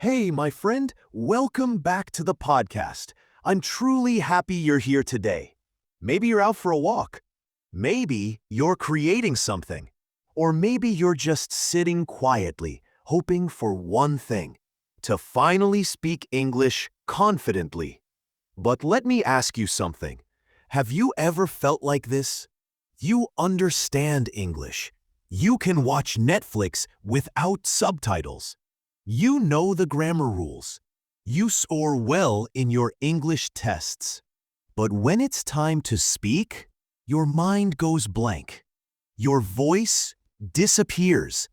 Hey, my friend, welcome back to the podcast. I'm truly happy you're here today. Maybe you're out for a walk. Maybe you're creating something. Or maybe you're just sitting quietly, hoping for one thing: to finally speak English confidently. But let me ask you something. Have you ever felt like this? You understand English. You can watch Netflix without subtitles. You know the grammar rules. You score well in your English tests. But when it's time to speak, your mind goes blank. Your voice disappears,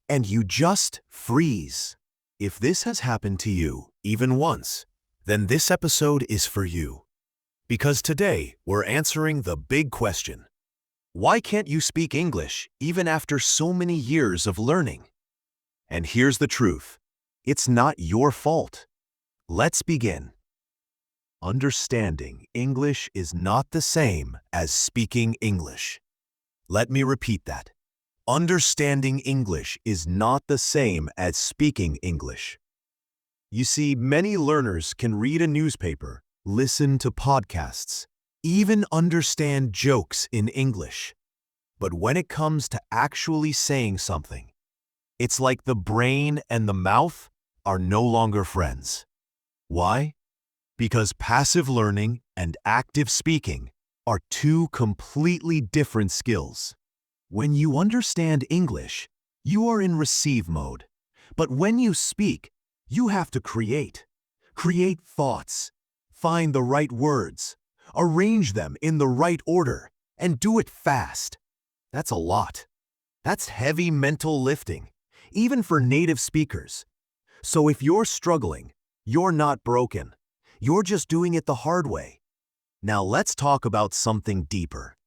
and you just freeze. If this has happened to you even once, then this episode is for you. Because today we're answering the big question: why can't you speak English even after so many years of learning? And here's the truth: it's not your fault. Let's begin. Understanding English is not the same as speaking English. Let me repeat that. Understanding English is not the same as speaking English. You see, many learners can read a newspaper, listen to podcasts, even understand jokes in English. But when it comes to actually saying something, it's like the brain and the mouth are no longer friends. Why? Because passive learning and active speaking are two completely different skills. When you understand English, you are in receive mode. But when you speak, you have to create. Create thoughts. Find the right words. Arrange them in the right order. And do it fast. That's a lot. That's heavy mental lifting, even for native speakers. So if you're struggling, you're not broken. You're just doing it the hard way. Now let's talk about something deeper.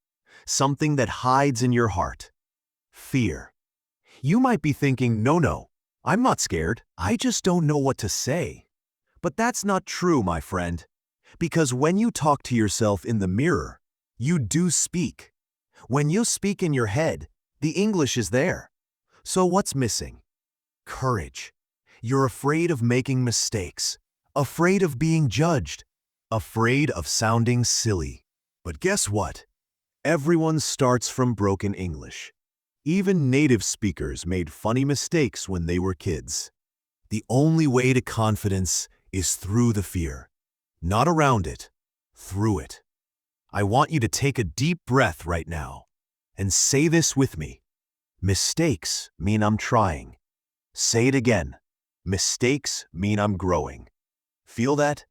Something that hides in your heart. Fear. You might be thinking, no, I'm not scared. I just don't know what to say. But that's not true, my friend. Because when you talk to yourself in the mirror, you do speak. When you speak in your head, the English is there. So what's missing? Courage. You're afraid of making mistakes, afraid of being judged, afraid of sounding silly. But guess what? Everyone starts from broken English. Even native speakers made funny mistakes when they were kids. The only way to confidence is through the fear. Not around it, through it. I want you to take a deep breath right now and say this with me. Mistakes mean I'm trying. Say it again. Mistakes mean I'm growing. Feel that?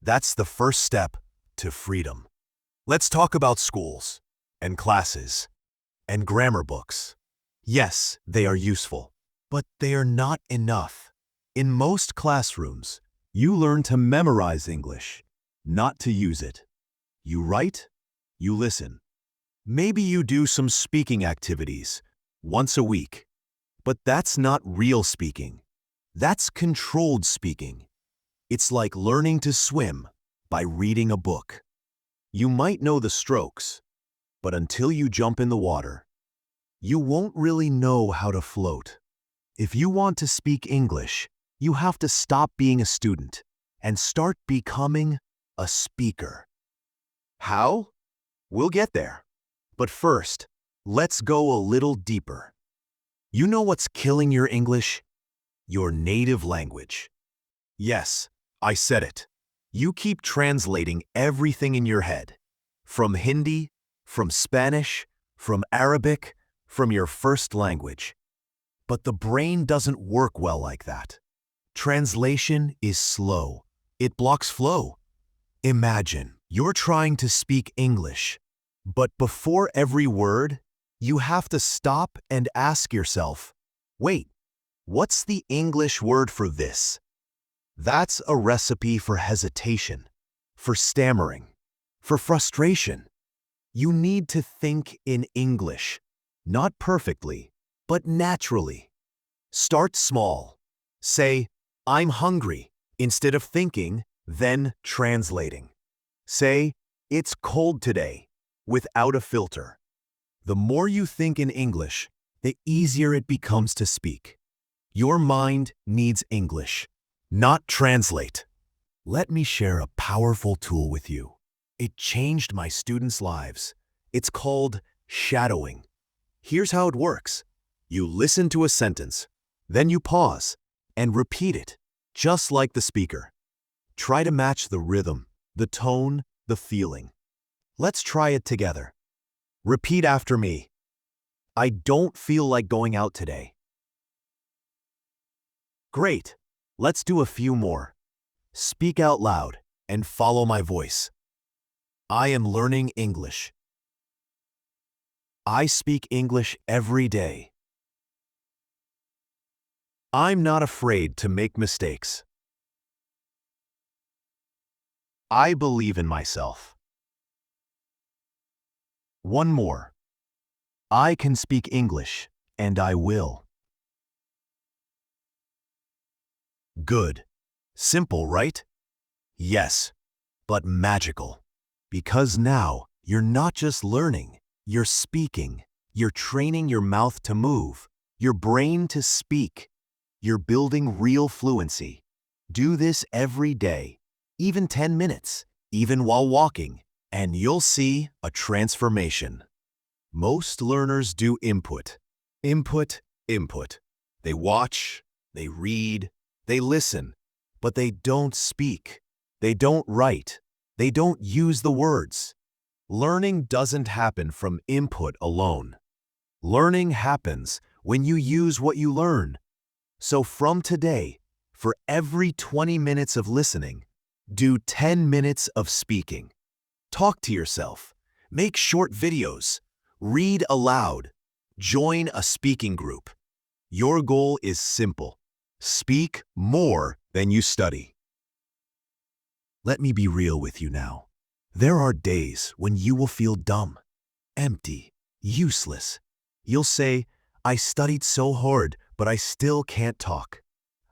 That's the first step to freedom. Let's talk about schools and classes and grammar books. Yes, they are useful, but they are not enough. In most classrooms, you learn to memorize English, not to use it. You write, you listen. Maybe you do some speaking activities once a week, but that's not real speaking. That's controlled speaking. It's like learning to swim by reading a book. You might know the strokes, but until you jump in the water, you won't really know how to float. If you want to speak English, you have to stop being a student and start becoming a speaker. How? We'll get there. But first, let's go a little deeper. You know what's killing your English? Your native language. Yes, I said it. You keep translating everything in your head. From Hindi, from Spanish, from Arabic, from your first language. But the brain doesn't work well like that. Translation is slow. It blocks flow. Imagine you're trying to speak English, but before every word, you have to stop and ask yourself, wait, what's the English word for this? That's a recipe for hesitation, for stammering, for frustration. You need to think in English, not perfectly, but naturally. Start small. Say, I'm hungry, instead of thinking, then translating. Say, it's cold today, without a filter. The more you think in English, the easier it becomes to speak. Your mind needs English, not translate. Let me share a powerful tool with you. It changed my students' lives. It's called shadowing. Here's how it works. You listen to a sentence, then you pause and repeat it, just like the speaker. Try to match the rhythm, the tone, the feeling. Let's try it together. Repeat after me. I don't feel like going out today. Great. Let's do a few more. Speak out loud and follow my voice. I am learning English. I speak English every day. I'm not afraid to make mistakes. I believe in myself. One more. I can speak English, and I will. Good. Simple, right? Yes, but magical. Because now, you're not just learning, you're speaking. You're training your mouth to move, your brain to speak. You're building real fluency. Do this every day, even 10 minutes, even while walking, and you'll see a transformation. Most learners do input. Input, input. They watch, they read, they listen, but they don't speak. They don't write. They don't use the words. Learning doesn't happen from input alone. Learning happens when you use what you learn. So from today, for every 20 minutes of listening, do 10 minutes of speaking. Talk to yourself. Make short videos. Read aloud. Join a speaking group. Your goal is simple. Speak more than you study. Let me be real with you now. There are days when you will feel dumb, empty, useless. You'll say, I studied so hard, but I still can't talk.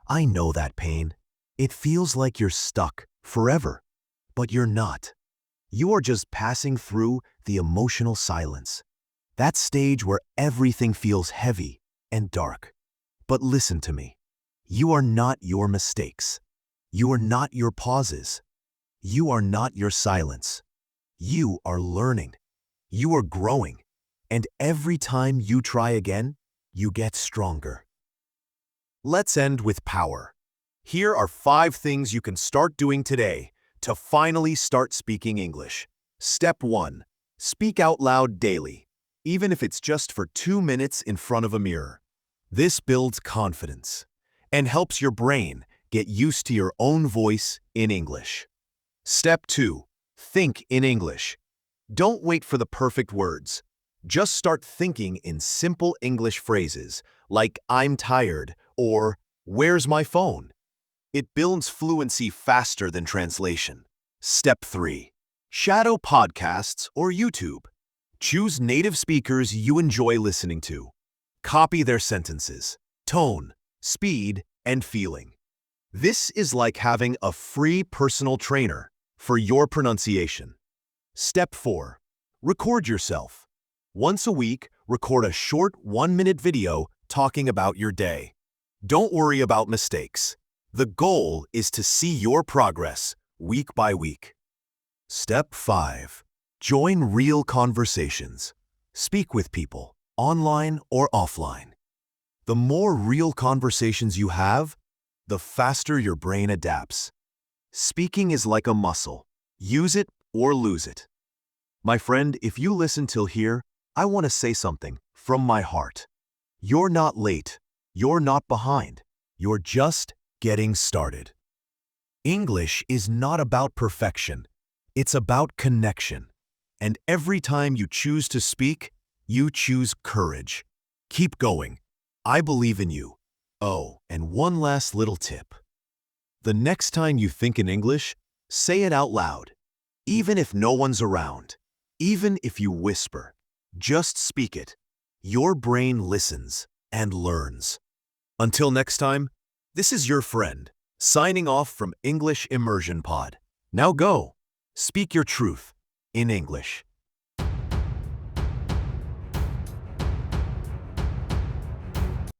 I know that pain. It feels like you're stuck forever, but you're not. You are just passing through the emotional silence. That stage where everything feels heavy and dark. But listen to me. You are not your mistakes. You are not your pauses. You are not your silence. You are learning. You are growing. And every time you try again, you get stronger. Let's end with power. Here are 5 things you can start doing today to finally start speaking English. Step 1. Speak out loud daily, even if it's just for 2 minutes in front of a mirror. This builds confidence and helps your brain get used to your own voice in English. Step 2. Think in English. Don't wait for the perfect words. Just start thinking in simple English phrases like I'm tired or where's my phone? It builds fluency faster than translation. Step 3. Shadow podcasts or YouTube. Choose native speakers you enjoy listening to. Copy their sentences, tone, speed, and feeling. This is like having a free personal trainer for your pronunciation. Step 4. Record yourself. Once a week, record a short 1-minute video talking about your day. Don't worry about mistakes. The goal is to see your progress week by week. Step 5. Join real conversations. Speak with people, online or offline. The more real conversations you have, the faster your brain adapts. Speaking is like a muscle. Use it or lose it. My friend, if you listen till here, I want to say something from my heart. You're not late. You're not behind. You're just getting started. English is not about perfection. It's about connection. And every time you choose to speak, you choose courage. Keep going. I believe in you. Oh, and one last little tip. The next time you think in English, say it out loud. Even if no one's around, even if you whisper, just speak it. Your brain listens and learns. Until next time, this is your friend, signing off from English Immersion Pod. Now go, speak your truth in English.